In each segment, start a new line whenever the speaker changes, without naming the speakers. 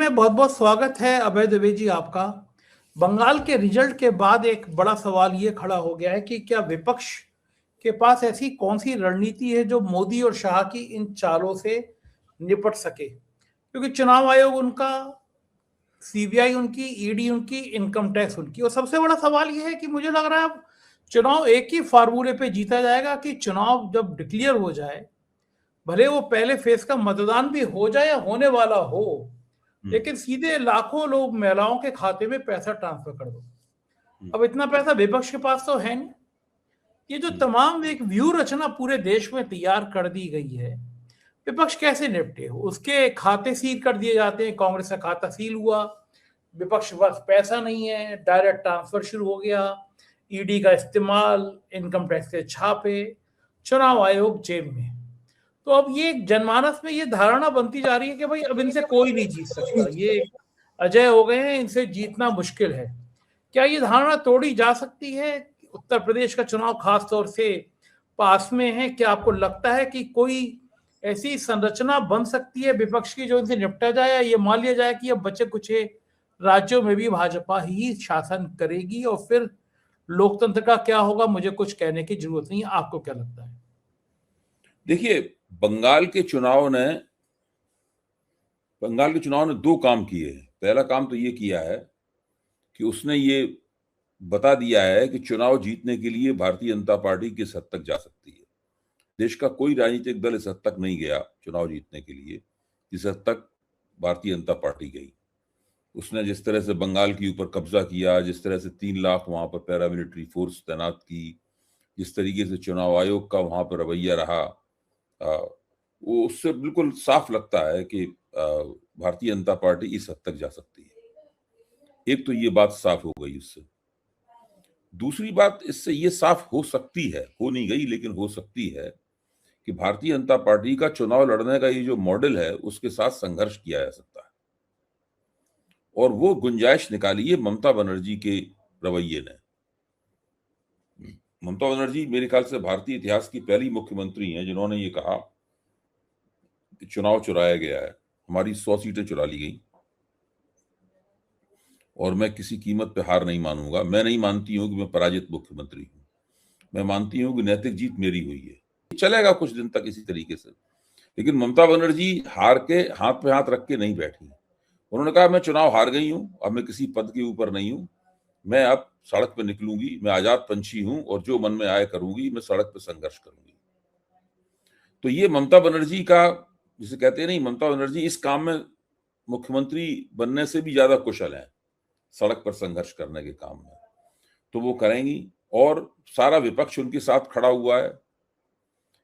में बहुत बहुत स्वागत है अभय दुबे जी आपका। बंगाल के रिजल्ट के बाद एक बड़ा सवाल ये खड़ा हो गया है कि क्या विपक्ष के पास ऐसी कौन सी रणनीति है जो मोदी और शाह की इन चालों से निपट सके, क्योंकि चुनाव आयोग उनका, सीबीआई उनकी, ईडी उनकी, इनकम टैक्स उनकी। और सबसे बड़ा सवाल यह है कि मुझे लग रहा है अब चुनाव एक ही फार्मूले पे जीता जाएगा कि चुनाव जब डिक्लेयर हो जाए, भले वो पहले फेज का मतदान भी हो जाए या होने वाला हो, लेकिन सीधे लाखों लोग महिलाओं के खाते में पैसा ट्रांसफर कर दो। अब इतना पैसा विपक्ष के पास तो है नहीं। ये जो तमाम एक व्यू रचना पूरे देश में तैयार कर दी गई है, विपक्ष कैसे निपटे? उसके खाते सील कर दिए जाते हैं, कांग्रेस का खाता सील हुआ, विपक्ष के पास पैसा नहीं है, डायरेक्ट ट्रांसफर शुरू हो गया, ईडी का इस्तेमाल, इनकम टैक्स के छापे, चुनाव आयोग जेब में। तो अब ये जनमानस में ये धारणा बनती जा रही है कि भाई अब इनसे कोई नहीं जीत सकता, ये अजय हो गए हैं, इनसे जीतना मुश्किल है। क्या ये धारणा तोड़ी जा सकती है? उत्तर प्रदेश का चुनाव खास तौर से पास में है, क्या आपको लगता है कि कोई ऐसी संरचना बन सकती है विपक्ष की जो इनसे निपटा जाए, या ये मान लिया जाए कि अब बचे कुछ राज्यों में भी भाजपा ही शासन करेगी और फिर लोकतंत्र का क्या होगा मुझे कुछ कहने की जरूरत नहीं है? आपको क्या लगता है?
देखिए, बंगाल के चुनाव ने दो काम किए हैं। पहला काम तो ये किया है कि उसने ये बता दिया है कि चुनाव जीतने के लिए भारतीय जनता पार्टी किस हद तक जा सकती है। देश का कोई राजनीतिक दल इस हद तक नहीं गया चुनाव जीतने के लिए जिस हद तक भारतीय जनता पार्टी गई। उसने जिस तरह से बंगाल के ऊपर कब्जा किया, जिस तरह से 3 लाख वहां पर पैरामिलिट्री फोर्स तैनात की, जिस तरीके से चुनाव आयोग का वहां पर रवैया रहा, वो उससे बिल्कुल साफ लगता है कि भारतीय जनता पार्टी इस हद तक जा सकती है। एक तो ये बात साफ हो गई उससे। दूसरी बात इससे ये साफ हो सकती है, हो नहीं गई लेकिन हो सकती है, कि भारतीय जनता पार्टी का चुनाव लड़ने का ये जो मॉडल है उसके साथ संघर्ष किया जा सकता है। और वो गुंजाइश निकाली है ममता बनर्जी के रवैये ने। ममता बनर्जी मेरे ख्याल से भारतीय इतिहास की पहली मुख्यमंत्री हैं जिन्होंने ये कहा कि चुनाव चुराया गया है, हमारी 100 सीटें चुरा ली गई और मैं किसी कीमत पे हार नहीं मानूंगा। मैं नहीं मानती हूं कि मैं पराजित मुख्यमंत्री हूं, मैं मानती हूं कि नैतिक जीत मेरी हुई है। चलेगा कुछ दिन तक इसी तरीके से, लेकिन ममता बनर्जी हार के हाथ पे हाथ रख के नहीं बैठी। उन्होंने कहा मैं चुनाव हार गई हूं, अब मैं किसी पद के ऊपर नहीं हूं, मैं अब सड़क पे निकलूंगी, मैं आजाद पंछी हूं और जो मन में आए करूंगी, मैं सड़क पे संघर्ष करूंगी। तो ये ममता बनर्जी का, जिसे कहते हैं नहीं, ममता बनर्जी इस काम में मुख्यमंत्री बनने से भी ज्यादा कुशल है, सड़क पर संघर्ष करने के काम में। तो वो करेंगी और सारा विपक्ष उनके साथ खड़ा हुआ है।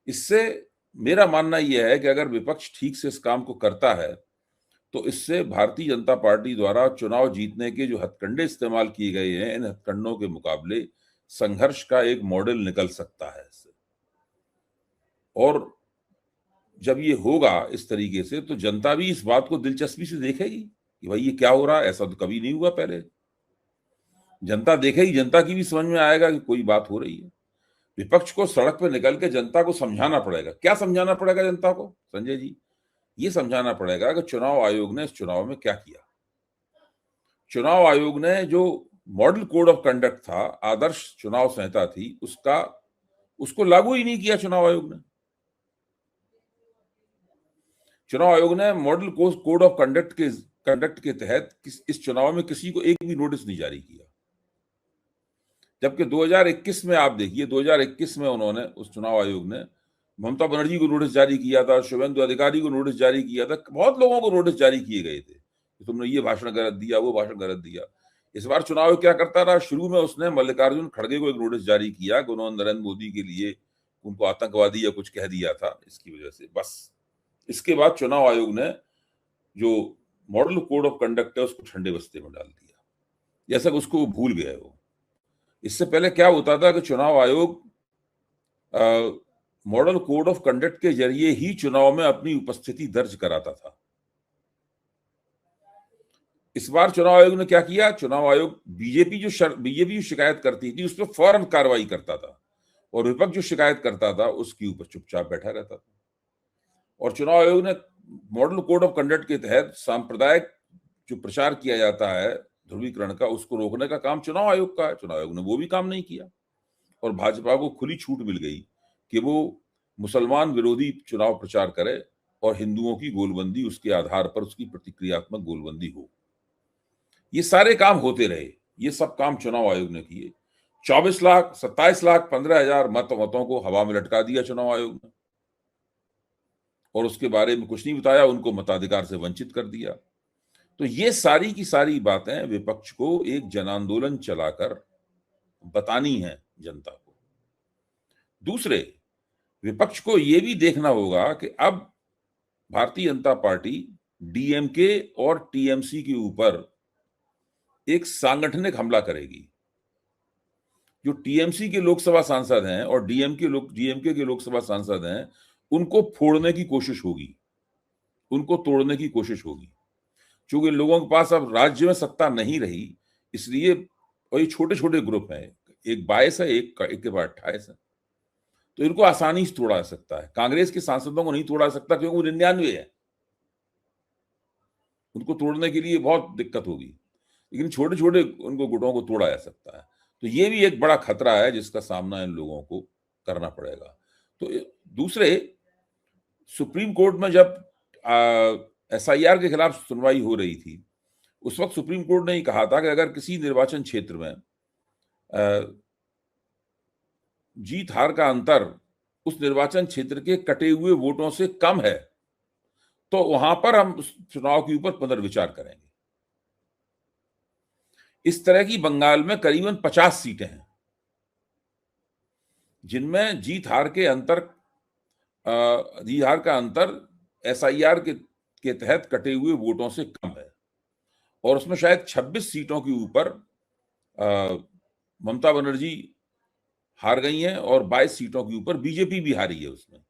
इससे मेरा मानना यह है कि अगर विपक्ष ठीक से इस काम को करता है तो इससे भारतीय जनता पार्टी द्वारा चुनाव जीतने के जो हथकंडे इस्तेमाल किए गए हैं, इन हथकंडों के मुकाबले संघर्ष का एक मॉडल निकल सकता है इससे। और जब ये होगा इस तरीके से तो जनता भी इस बात को दिलचस्पी से देखेगी कि भाई ये क्या हो रहा है, ऐसा तो कभी नहीं हुआ पहले। जनता देखेगी, जनता की भी समझ में आएगा कि कोई बात हो रही है। विपक्ष को सड़क पर निकल के जनता को समझाना पड़ेगा। क्या समझाना पड़ेगा जनता को, संजय जी? ये समझाना पड़ेगा कि चुनाव आयोग ने इस चुनाव में क्या किया। चुनाव आयोग ने जो मॉडल कोड ऑफ कंडक्ट था, आदर्श चुनाव संहिता थी, उसको लागू ही नहीं किया चुनाव आयोग ने। चुनाव आयोग ने मॉडल कोड ऑफ कंडक्ट के तहत इस चुनाव में किसी को एक भी नोटिस नहीं जारी किया। जबकि 2021 में आप देखिए, 2021 में उन्होंने, उस चुनाव आयोग ने ममता बनर्जी को नोटिस जारी किया था, शुभेंदु अधिकारी को नोटिस जारी किया था, बहुत लोगों को नोटिस जारी किए गए थे कि तुमने ये भाषण गलत दिया, वो भाषण गलत दिया। इस बार चुनाव क्या करता रहा, शुरू में उसने मल्लिकार्जुन खड़गे को एक नोटिस जारी किया कि उन्होंने नरेंद्र मोदी के लिए उनको आतंकवादी या कुछ कह दिया था, इसकी वजह से बस। इसके बाद चुनाव आयोग ने जो मॉडल कोड ऑफ कंडक्ट है उसको ठंडे बस्ते में डाल दिया, जैसा कि उसको भूल गए वो। इससे पहले क्या होता था कि चुनाव आयोग मॉडल कोड ऑफ कंडक्ट के जरिए ही चुनाव में अपनी उपस्थिति दर्ज कराता था। इस बार चुनाव आयोग ने क्या किया, चुनाव आयोग बीजेपी जो शिकायत करती थी उस पर फौरन कार्रवाई करता था और विपक्ष जो शिकायत करता था उसके ऊपर चुपचाप बैठा रहता था। और चुनाव आयोग ने मॉडल कोड ऑफ कंडक्ट के तहत सांप्रदायिक जो प्रचार किया जाता है ध्रुवीकरण का, उसको रोकने का काम चुनाव आयोग का है। चुनाव आयोग ने वो भी काम नहीं किया और भाजपा को खुली छूट मिल गई कि वो मुसलमान विरोधी चुनाव प्रचार करे और हिंदुओं की गोलबंदी उसके आधार पर उसकी प्रतिक्रियात्मक गोलबंदी हो। ये सारे काम होते रहे, ये सब काम चुनाव आयोग ने किए। 24 लाख 27 लाख 15,000 मतों को हवा में लटका दिया चुनाव आयोग ने और उसके बारे में कुछ नहीं बताया, उनको मताधिकार से वंचित कर दिया। तो ये सारी की सारी बातें विपक्ष को एक जन आंदोलन चलाकर बतानी है जनता को। दूसरे, विपक्ष को यह भी देखना होगा कि अब भारतीय जनता पार्टी डीएमके और टीएमसी के ऊपर एक सांगठनिक हमला करेगी। जो टीएमसी के लोकसभा सांसद हैं और डीएमके के लोकसभा सांसद हैं, उनको फोड़ने की कोशिश होगी, उनको तोड़ने की कोशिश होगी। क्योंकि लोगों के पास अब राज्य में सत्ता नहीं रही, इसलिए वही छोटे छोटे ग्रुप हैं, एक 22 है, एक के बाद 28 है, तो इनको आसानी से तोड़ा जा सकता है। कांग्रेस के सांसदों को नहीं तोड़ा सकता क्योंकि वो 99 है, उनको तोड़ने के लिए बहुत दिक्कत होगी, लेकिन छोटे छोटे उनको गुटों को तोड़ा जा सकता है। तो ये भी एक बड़ा खतरा है जिसका सामना इन लोगों को करना पड़ेगा। तो दूसरे, सुप्रीम कोर्ट में जब एसआईआर के खिलाफ सुनवाई हो रही थी, उस वक्त सुप्रीम कोर्ट ने कहा था कि अगर किसी निर्वाचन क्षेत्र में जीत हार का अंतर उस निर्वाचन क्षेत्र के कटे हुए वोटों से कम है तो वहां पर हम चुनाव के ऊपर पुनर्विचार करेंगे। इस तरह की बंगाल में करीबन 50 सीटें हैं जिनमें जीत हार का अंतर एसआईआर के तहत कटे हुए वोटों से कम है और उसमें शायद 26 सीटों के ऊपर ममता बनर्जी हार गई हैं और 22 सीटों के ऊपर बीजेपी भी हारी है उसमें।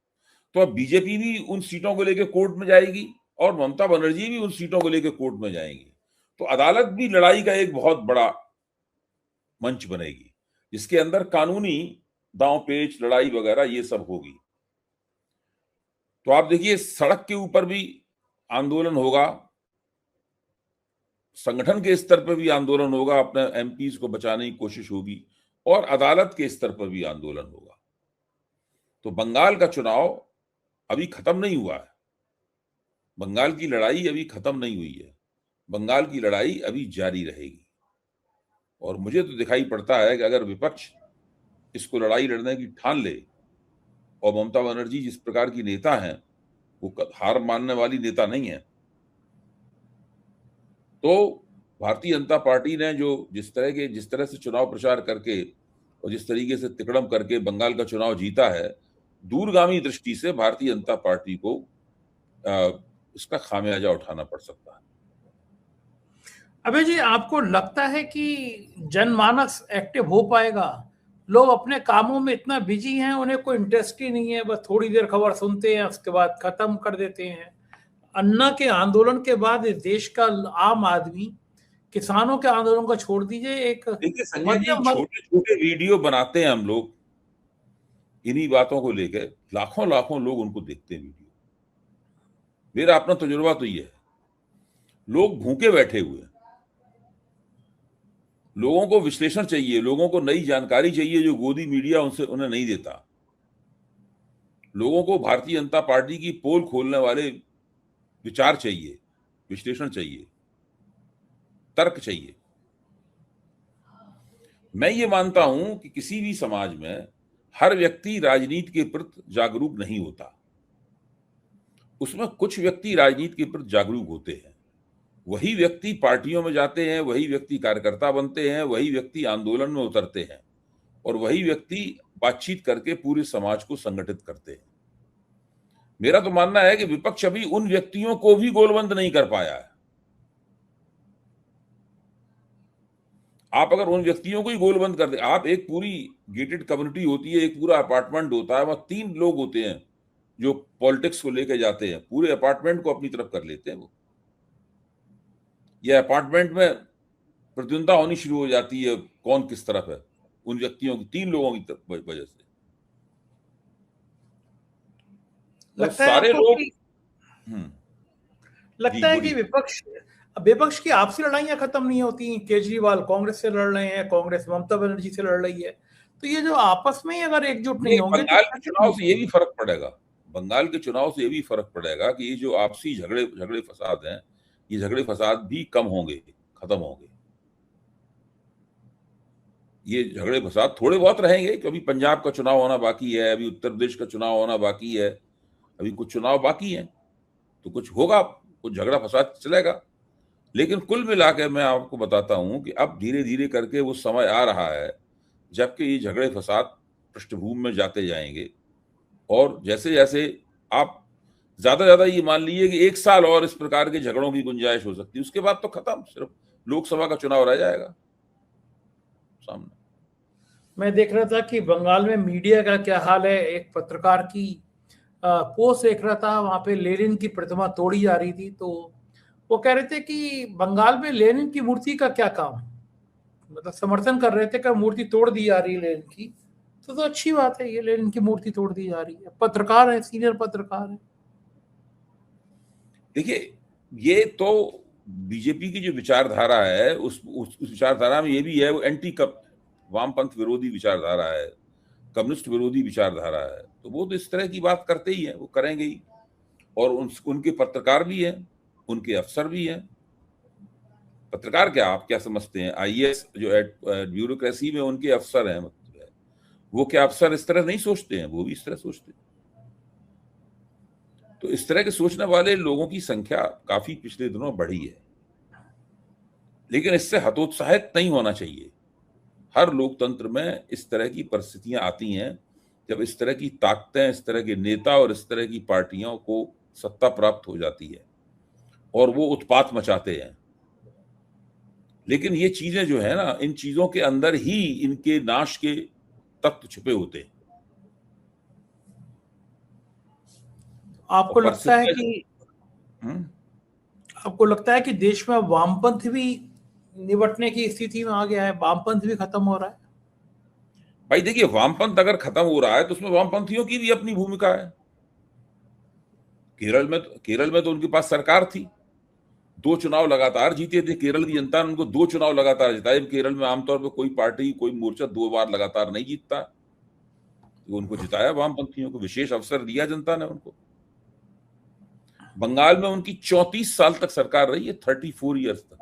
तो अब बीजेपी भी उन सीटों को लेकर कोर्ट में जाएगी और ममता बनर्जी भी उन सीटों को लेकर कोर्ट में जाएंगी। तो अदालत भी लड़ाई का एक बहुत बड़ा मंच बनेगी जिसके अंदर कानूनी दांव पेच, लड़ाई वगैरह ये सब होगी। तो आप देखिए, सड़क के ऊपर भी आंदोलन होगा, संगठन के स्तर पर भी आंदोलन होगा, अपने एमपीज को बचाने की कोशिश होगी और अदालत के स्तर पर भी आंदोलन होगा। तो बंगाल का चुनाव अभी खत्म नहीं हुआ है, बंगाल की लड़ाई अभी खत्म नहीं हुई है, बंगाल की लड़ाई अभी जारी रहेगी। और मुझे तो दिखाई पड़ता है कि अगर विपक्ष इसको लड़ाई लड़ने की ठान ले और ममता बनर्जी जिस प्रकार की नेता हैं, वो हार मानने वाली नेता नहीं है, तो भारतीय जनता पार्टी ने जो जिस तरह से चुनाव प्रचार करके और जिस तरीके से तिकड़म करके बंगाल का चुनाव जीता है, दूरगामी दृष्टि से भारतीय जनता पार्टी को इसका खामियाजा उठाना पड़ सकता है।
अबे जी, आपको लगता है कि जनमानस एक्टिव हो पाएगा? लोग अपने कामों में इतना बिजी हैं, उन्हें कोई इंटरेस्ट ही नहीं है, बस थोड़ी देर खबर सुनते हैं, उसके बाद खत्म कर देते हैं। अन्ना के आंदोलन के बाद इस देश का आम आदमी, किसानों के आंदोलन को छोड़ दीजिए, एक
देखिए संजय जी, छोटे छोटे वीडियो बनाते हैं हम लोग इन्हीं बातों को लेकर, लाखों लाखों लोग उनको देखते हैं वीडियो। मेरा अपना तजुर्बा तो ये है, लोग भूखे बैठे हुए हैं, लोगों को विश्लेषण चाहिए, लोगों को नई जानकारी चाहिए जो गोदी मीडिया उन्हें नहीं देता। लोगों को भारतीय जनता पार्टी की पोल खोलने वाले विचार चाहिए, विश्लेषण चाहिए, तर्क चाहिए। मैं ये मानता हूं कि किसी भी समाज में हर व्यक्ति राजनीति के प्रति जागरूक नहीं होता, उसमें कुछ व्यक्ति राजनीति के प्रति जागरूक होते हैं, वही व्यक्ति पार्टियों में जाते हैं, वही व्यक्ति कार्यकर्ता बनते हैं, वही व्यक्ति आंदोलन में उतरते हैं और वही व्यक्ति बातचीत करके पूरे समाज को संगठित करते हैं। मेरा तो मानना है कि विपक्ष अभी उन व्यक्तियों को भी गोलबंद नहीं कर पाया है। आप अगर उन व्यक्तियों को ही गोलबंद कर दे, आप एक पूरी गेटेड कम्युनिटी होती है, एक पूरा अपार्टमेंट होता है, वहां 3 लोग होते हैं जो पॉलिटिक्स को लेकर जाते हैं, पूरे अपार्टमेंट को अपनी तरफ कर लेते हैं वो। यह अपार्टमेंट में प्रतिद्वंदता होनी शुरू हो जाती है कौन किस तरफ है, उन व्यक्तियों की 3 लोगों की वजह से।
लगता
सारे लोग
लगता है कि अब विपक्ष की आपसी लड़ाइयां खत्म नहीं होती। केजरीवाल कांग्रेस से लड़ रहे हैं, कांग्रेस ममता बनर्जी से लड़ रही है, तो ये जो आपस में ही अगर एकजुट
ये
नहीं होंगे तो
बंगाल के
कैसे
चुनाव
बनेगी?
से ये भी फर्क पड़ेगा। बंगाल के चुनाव से ये भी फर्क पड़ेगा कि ये जो आपसी झगड़े झगड़े फसाद हैं, ये झगड़े फसाद भी कम होंगे, खत्म होंगे। ये झगड़े फसाद थोड़े बहुत रहेंगे, क्योंकि पंजाब का चुनाव होना बाकी है, अभी उत्तर प्रदेश का चुनाव होना बाकी है, अभी कुछ चुनाव बाकी हैं, तो कुछ होगा, कुछ झगड़ा फसाद चलेगा। लेकिन कुल मिला के मैं आपको बताता हूं कि अब धीरे धीरे करके वो समय आ रहा है जबकि ये झगड़े फसाद पृष्ठभूमि में जाते जाएंगे, और जैसे जैसे आप ज्यादा ये मान लीजिए कि 1 साल और इस प्रकार के झगड़ों की गुंजाइश हो सकती है, उसके बाद तो खत्म, सिर्फ लोकसभा का चुनाव रह जाएगा सामने।
मैं देख रहा था कि बंगाल में मीडिया का क्या हाल है। एक पत्रकार की पोस्ट देख रहा था, वहां पे लेनिन की प्रतिमा तोड़ी जा रही थी, तो वो कह रहे थे कि बंगाल में लेनिन की मूर्ति का क्या काम, मतलब समर्थन कर रहे थे कि मूर्ति तोड़ दी जा रही है लेनिन की। तो अच्छी बात है, ये लेनिन की मूर्ति तोड़ दी जा रही है, पत्रकार है, सीनियर पत्रकार है।
देखिए, ये तो बीजेपी की जो विचारधारा है उस विचारधारा में ये भी है, वो एंटी वामपंथ विरोधी विचारधारा है, कम्युनिस्ट विरोधी विचारधारा है, तो वो तो इस तरह की बात करते ही है, वो करेंगे ही। और उनके पत्रकार भी हैं, उनके अफसर भी हैं। पत्रकार क्या, आप क्या समझते हैं, आईएएस जो ब्यूरोक्रेसी में उनके अफसर हैं, मतलब वो क्या अफसर इस तरह नहीं सोचते हैं? वो भी इस तरह सोचते हैं। तो इस तरह के सोचने वाले लोगों की संख्या काफी पिछले दिनों बढ़ी है, लेकिन इससे हतोत्साहित नहीं होना चाहिए। हर लोकतंत्र में इस तरह की परिस्थितियां आती हैं जब इस तरह की ताकतें, इस तरह के नेता और इस तरह की पार्टियों को सत्ता प्राप्त हो जाती है और वो उत्पात मचाते हैं। लेकिन ये चीजें जो है ना, इन चीजों के अंदर ही इनके नाश के तत्व छुपे होते हैं।
आपको लगता है
परिस्थितियां
कि
हम्म,
आपको लगता है कि देश में वामपंथ भी निबटने की स्थिति में आ गया है, वामपंथ भी खत्म हो रहा है?
भाई देखिए, वामपंथ अगर खत्म हो रहा है तो उसमें वामपंथियों की भी अपनी भूमिका है। केरल में तो उनके पास सरकार थी, 2 चुनाव लगातार जीते थे। केरल की जनता ने उनको 2 चुनाव लगातार जिताए। केरल में आमतौर पर कोई पार्टी, कोई मोर्चा 2 बार लगातार नहीं जीतता, तो उनको जिताया, वामपंथियों को विशेष अवसर दिया जनता ने उनको। बंगाल में उनकी 34 साल तक सरकार रही है, 34 ईयर्स तक।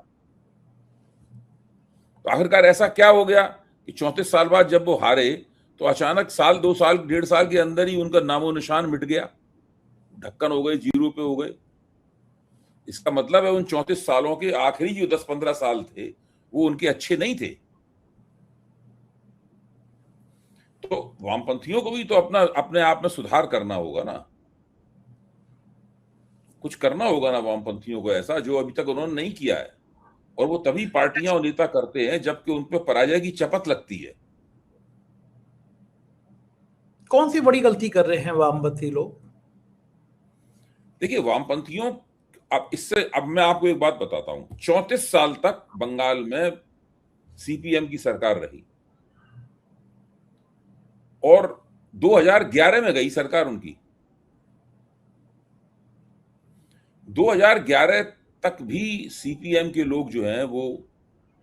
तो आखिरकार ऐसा क्या हो गया कि 34 साल बाद जब वो हारे तो अचानक साल, 2 साल, 1.5 साल के अंदर ही उनका नामो निशान मिट गया, ढक्कन हो गए, जीरो पे हो गए। इसका मतलब है उन 34 सालों के आखिरी जो 10-15 साल थे वो उनके अच्छे नहीं थे। तो वामपंथियों को भी तो अपने आप में सुधार करना होगा ना, कुछ करना होगा ना वामपंथियों को ऐसा जो अभी तक उन्होंने नहीं किया है। और वो तभी पार्टियां और नेता करते हैं जबकि उन पर पराजय की चपत लगती है।
कौन सी बड़ी गलती कर रहे हैं वामपंथी लोग?
देखिए, वामपंथियों, अब मैं आपको एक बात बताता हूं। 34 साल तक बंगाल में सीपीएम की सरकार रही और 2011 में गई सरकार उनकी। 2011 तक भी सीपीएम के लोग जो हैं वो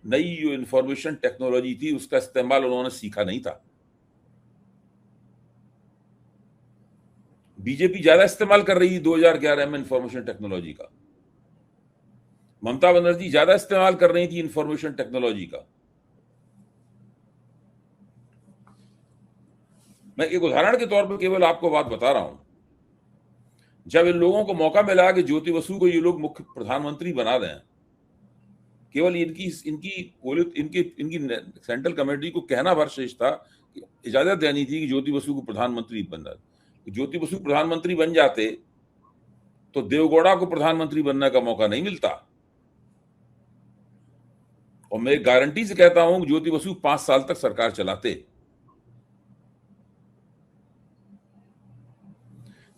नई जो इंफॉर्मेशन टेक्नोलॉजी थी उसका इस्तेमाल उन्होंने सीखा नहीं था। बीजेपी ज्यादा इस्तेमाल कर रही थी 2011 में इंफॉर्मेशन टेक्नोलॉजी का। ममता बनर्जी ज्यादा इस्तेमाल कर रही थी इंफॉर्मेशन टेक्नोलॉजी का। मैं एक उदाहरण के तौर पर केवल आपको बात बता रहा हूं। जब इन लोगों को मौका मिला कि ज्योति बसु को ये लोग मुख्य प्रधानमंत्री बना दें, केवल इनकी सेंट्रल कमेटी को कहना भर शेष था, इजाजत देनी थी कि ज्योति बसु को प्रधानमंत्री बनना। ज्योति बसु प्रधानमंत्री बन जाते तो देवगौड़ा को प्रधानमंत्री बनने का मौका नहीं मिलता। और मैं गारंटी से कहता हूं कि ज्योति बसु 5 साल तक सरकार चलाते।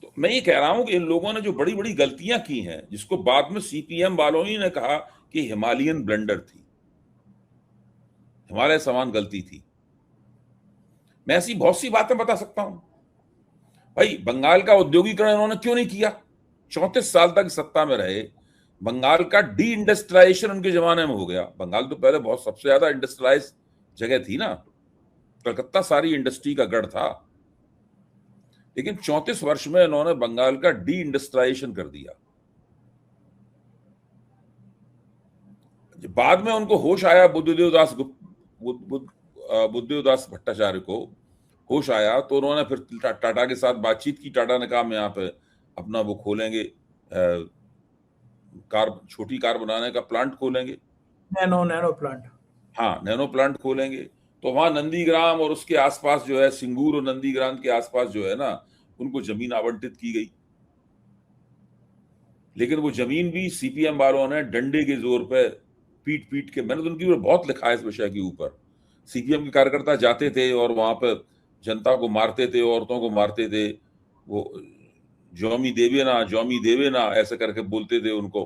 तो मैं ये कह रहा हूं कि इन लोगों ने जो बड़ी बड़ी गलतियां की हैं, जिसको बाद में सीपीएम वालों ही ने कहा कि हिमालयन ब्लंडर थी, हिमालय समान गलती थी। मैं ऐसी बहुत सी बातें बता सकता हूं। भाई, बंगाल का औद्योगिकरण इन्होंने क्यों नहीं किया? 34 साल तक सत्ता में रहे, बंगाल का डी इंडस्ट्रियलाइजेशन उनके जमाने में हो गया। बंगाल तो पहले बहुत सबसे ज्यादा इंडस्ट्रियलाइज जगह थी ना, कलकत्ता सारी इंडस्ट्री का गढ़ था। लेकिन 34 वर्ष में इन्होंने बंगाल का डी इंडस्ट्रियलाइजेशन कर दिया। बाद में उनको होश आया, बुद्धदेव दास भट्टाचार्य को होश आया, तो उन्होंने फिर टाटा के साथ बातचीत की। टाटा ने कहा हम यहाँ पे अपना वो खोलेंगे, छोटी कार बनाने का प्लांट खोलेंगे,
नैनो प्लांट।
हाँ, नैनो प्लांट खोलेंगे। तो वहां नंदीग्राम और उसके आसपास जो है, सिंगूर और नंदीग्राम के आसपास जो है ना, उनको जमीन आवंटित की गई। लेकिन वो जमीन भी सीपीएम वालों ने डंडे के जोर पे पीट पीट के, मैंने तो उनकी ऊपर बहुत लिखा है इस विषय के ऊपर। सीपीएम के कार्यकर्ता जाते थे और वहां पे जनता को मारते थे, औरतों को मारते थे, वो जौमी देवे ना ऐसे करके बोलते थे उनको,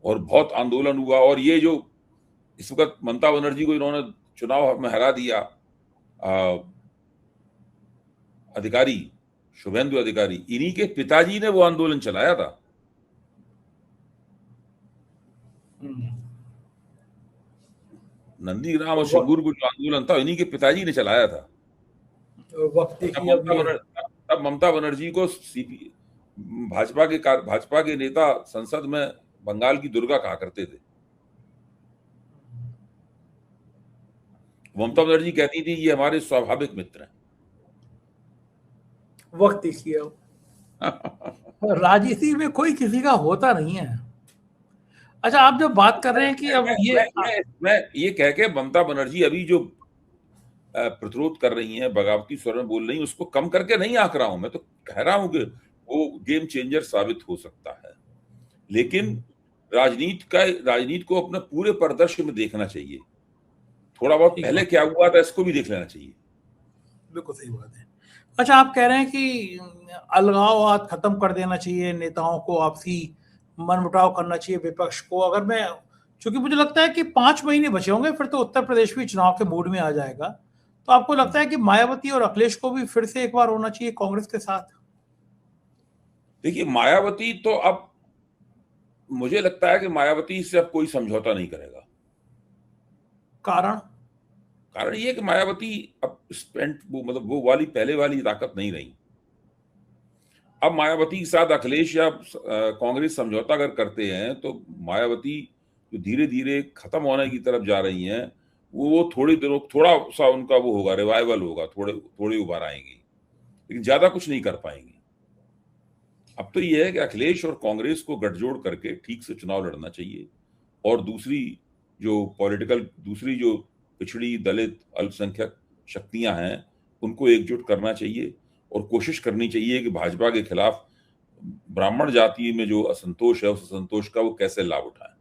और बहुत आंदोलन हुआ। और ये जो इस वक्त ममता बनर्जी को इन्होंने चुनाव में हरा दिया, अधिकारी शुभेंदु अधिकारी, इन्हीं के पिताजी ने वो आंदोलन चलाया था। नंदीग्राम और सिंगूर को जो आंदोलन था, इन्हीं के पिताजी ने चलाया था। तब ममता बनर्जी को भाजपा के नेता संसद में बंगाल की दुर्गा कहा करते थे। ममता बनर्जी कहती थी ये हमारे स्वाभाविक मित्र हैं।
वक्त देखिए, राजनीति में कोई किसी का होता नहीं है। अच्छा, आप जब बात कर रहे हैं कि अब
मैं ये कह के ममता बनर्जी अभी जो प्रतिरोध कर रही हैं, बगावती स्वर में बोल रही हैं, उसको कम करके नहीं आंक रहा हूं। मैं तो कह रहा हूं कि वो गेम चेंजर साबित हो सकता है। लेकिन राजनीति को अपने पूरे परिदृश्य में देखना चाहिए। थोड़ा बहुत पहले क्या हुआ था इसको भी देख लेना चाहिए।
बिल्कुल सही बात है। अच्छा, आप कह रहे हैं कि अलगाववाद खत्म कर देना चाहिए, नेताओं को आपसी मनमुटाव करना चाहिए, विपक्ष को। अगर मैं, चूंकि मुझे लगता है कि 5 महीने बचे होंगे, फिर तो उत्तर प्रदेश भी चुनाव के मूड में आ जाएगा, तो आपको लगता है कि मायावती और अखिलेश को भी फिर से एक बार होना चाहिए कांग्रेस के साथ?
देखिए, मायावती तो अब मुझे लगता है कि मायावती से अब कोई समझौता नहीं करेगा। कारण ये कि मायावती अब वो वाली पहले वाली ताकत नहीं रही। अब मायावती के साथ अखिलेश या कांग्रेस समझौता अगर करते हैं तो मायावती जो धीरे धीरे खत्म होने की तरफ जा रही हैं, वो थोड़ा सा उनका वो होगा, रिवाइवल होगा, थोड़ी उबार आएंगी, लेकिन ज्यादा कुछ नहीं कर पाएंगी। अब तो ये है कि अखिलेश और कांग्रेस को गठजोड़ करके ठीक से चुनाव लड़ना चाहिए, और दूसरी जो पिछड़ी दलित अल्पसंख्यक शक्तियां हैं उनको एकजुट करना चाहिए, और कोशिश करनी चाहिए कि भाजपा के खिलाफ ब्राह्मण जाति में जो असंतोष है उस असंतोष का वो कैसे लाभ उठाएं।